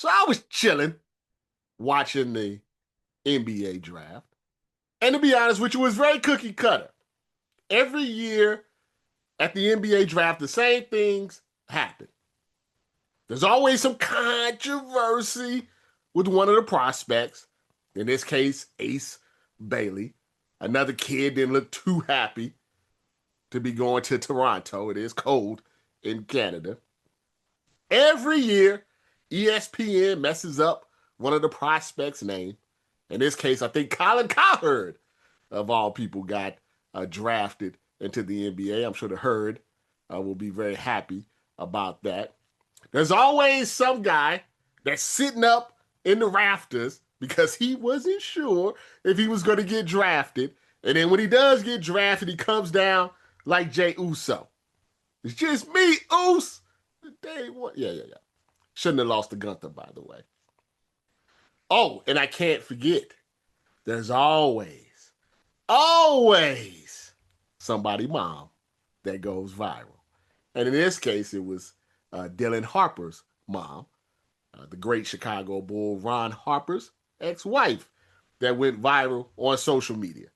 So I was chilling, watching the NBA draft. And to be honest with you, it was very cookie cutter. Every year at the NBA draft, the same things happen. There's always some controversy with one of the prospects. In this case, Ace Bailey. Another kid didn't look too happy to be going to Toronto. It is cold in Canada. Every year, ESPN messes up one of the prospects' name. In this case, I think Colin Cowherd, of all people, got drafted into the NBA. I'm sure the Herd will be very happy about that. There's always some guy that's sitting up in the rafters because he wasn't sure if he was going to get drafted. And then when he does get drafted, he comes down like Jay Uso. It's just me, Us. Day one. Yeah. Shouldn't have lost to Gunther, by the way. Oh, and I can't forget, there's always somebody mom that goes viral. And in this case, it was Dylan Harper's mom, the great Chicago Bull Ron Harper's ex-wife that went viral on social media.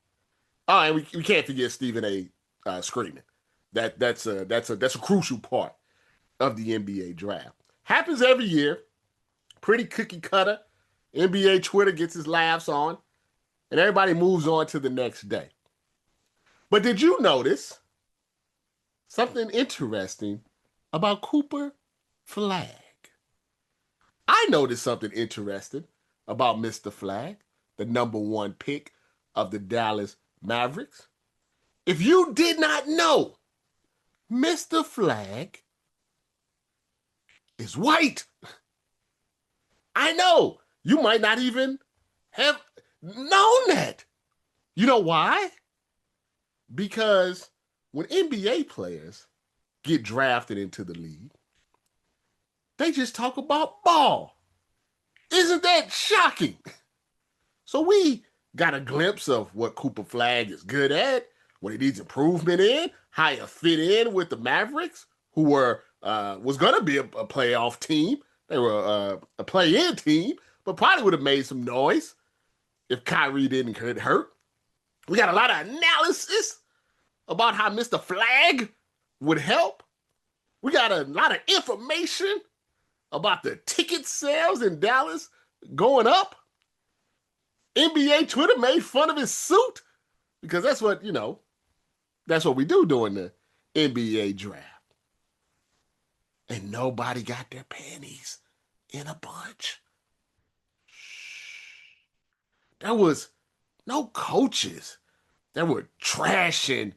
Oh, and we can't forget Stephen A. Screaming. That's a crucial part of the NBA draft. Happens every year. Pretty cookie cutter. NBA Twitter gets his laughs on, and everybody moves on to the next day. But did you notice something interesting about Cooper Flagg? I noticed something interesting about Mr. Flagg, the number one pick of the Dallas Mavericks. If you did not know, Mr. Flagg is white. I know. You might not even have known that. You know why? Because when NBA players get drafted into the league, they just talk about ball. Isn't that shocking? So we got a glimpse of what Cooper Flagg is good at, what he needs improvement in, how he'll fit in with the Mavericks, who was going to be a playoff team. They were a play-in team, but probably would have made some noise if Kyrie didn't get hurt. We got a lot of analysis about how Mr. Flagg would help. We got a lot of information about the ticket sales in Dallas going up. NBA Twitter made fun of his suit because that's what we do during the NBA draft. And nobody got their panties in a bunch. There was no coaches that were trashing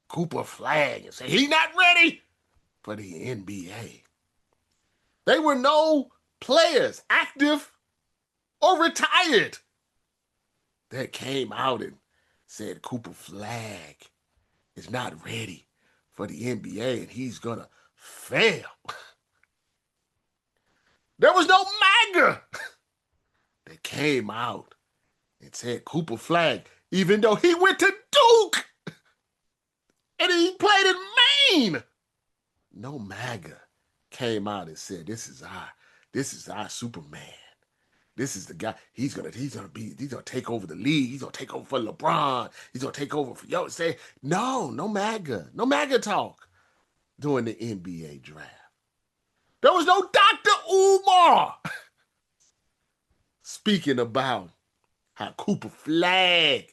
Cooper Flagg and saying he's not ready for the NBA. There were no players, active or retired, that came out and said Cooper Flagg is not ready for the NBA and he's going to fail. There was no MAGA that came out and said Cooper Flagg, even though he went to Duke and he played in Maine. No MAGA came out and said, this is our Superman. This is the guy. He's gonna take over the league. He's gonna take over for LeBron. He's gonna take over for Say no MAGA talk during the NBA draft. There was no Dr. Umar speaking about how Cooper Flagg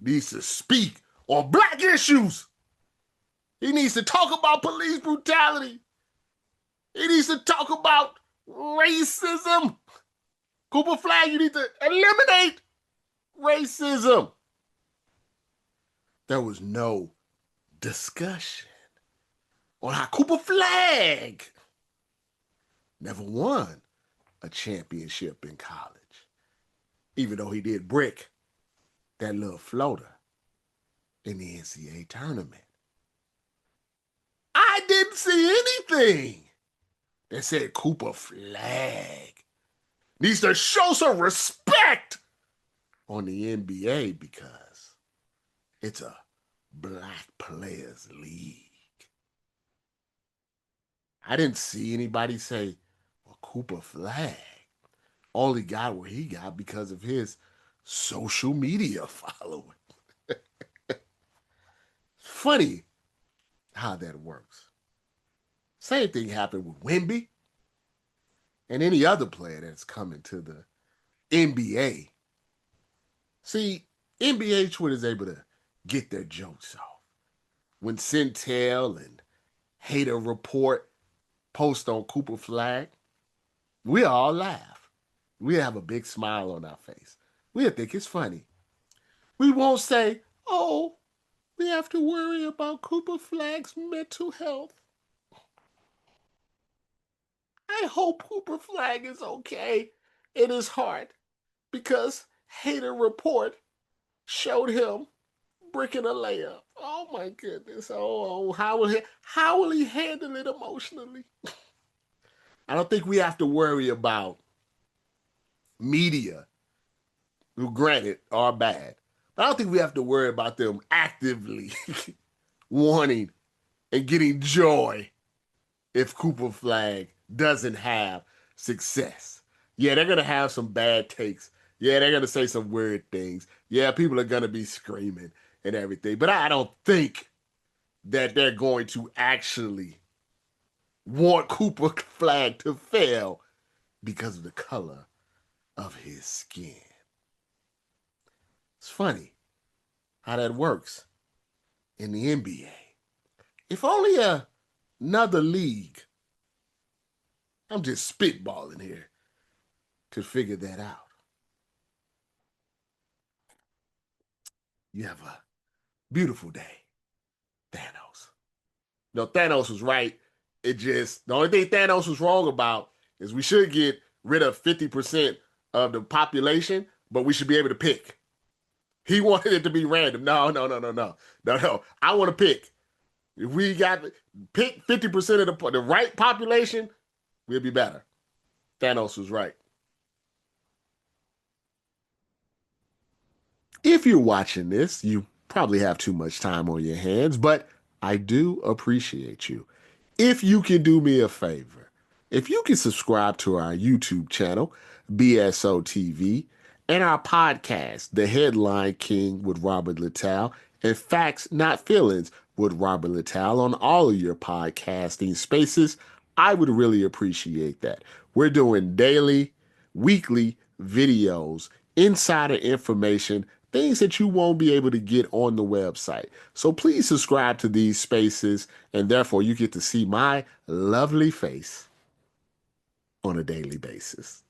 needs to speak on black issues. He needs to talk about police brutality. He needs to talk about racism. Cooper Flagg, you need to eliminate racism. There was no discussion on how Cooper Flagg never won a championship in college, even though he did brick that little floater in the NCAA tournament. I didn't see anything that said Cooper Flagg needs to show some respect on the NBA because it's a black players league. I didn't see anybody say, well, Cooper Flagg only got where he got because of his social media following. Funny how that works. Same thing happened with Wemby and any other player that's coming to the NBA. See, NBA Twitter is able to get their jokes off. When Centel and Hater Report post on Cooper Flagg, we all laugh. We have a big smile on our face. We think it's funny. We won't say, oh, we have to worry about Cooper Flagg's mental health. I hope Cooper Flagg is okay in his heart because Hater Report showed him bricking a layup. Oh my goodness. Oh, how will he handle it emotionally? I don't think we have to worry about media, who granted are bad. But I don't think we have to worry about them actively wanting and getting joy if Cooper Flagg doesn't have success. Yeah, they're going to have some bad takes. Yeah, they're going to say some weird things. Yeah, people are going to be screaming and everything. But I don't think that they're going to actually want Cooper Flagg to fail because of the color of his skin. It's funny how that works in the NBA. If only another league, I'm just spitballing here, could figure that out. You have a beautiful day, Thanos. No, Thanos was right. It just, the only thing Thanos was wrong about is we should get rid of 50% of the population, but we should be able to pick. He wanted it to be random. No, no, no, no, no. No, no. I want to pick. If we got pick 50% of the right population, we'll be better. Thanos was right. If you're watching this, you probably have too much time on your hands, but I do appreciate you. If you can do me a favor, if you can subscribe to our YouTube channel, BSO TV, and our podcast, The Headline King with Robert Littal, and Facts Not Feelings with Robert Littal on all of your podcasting spaces, I would really appreciate that. We're doing daily, weekly videos, insider information, things that you won't be able to get on the website. So please subscribe to these spaces, and therefore you get to see my lovely face on a daily basis.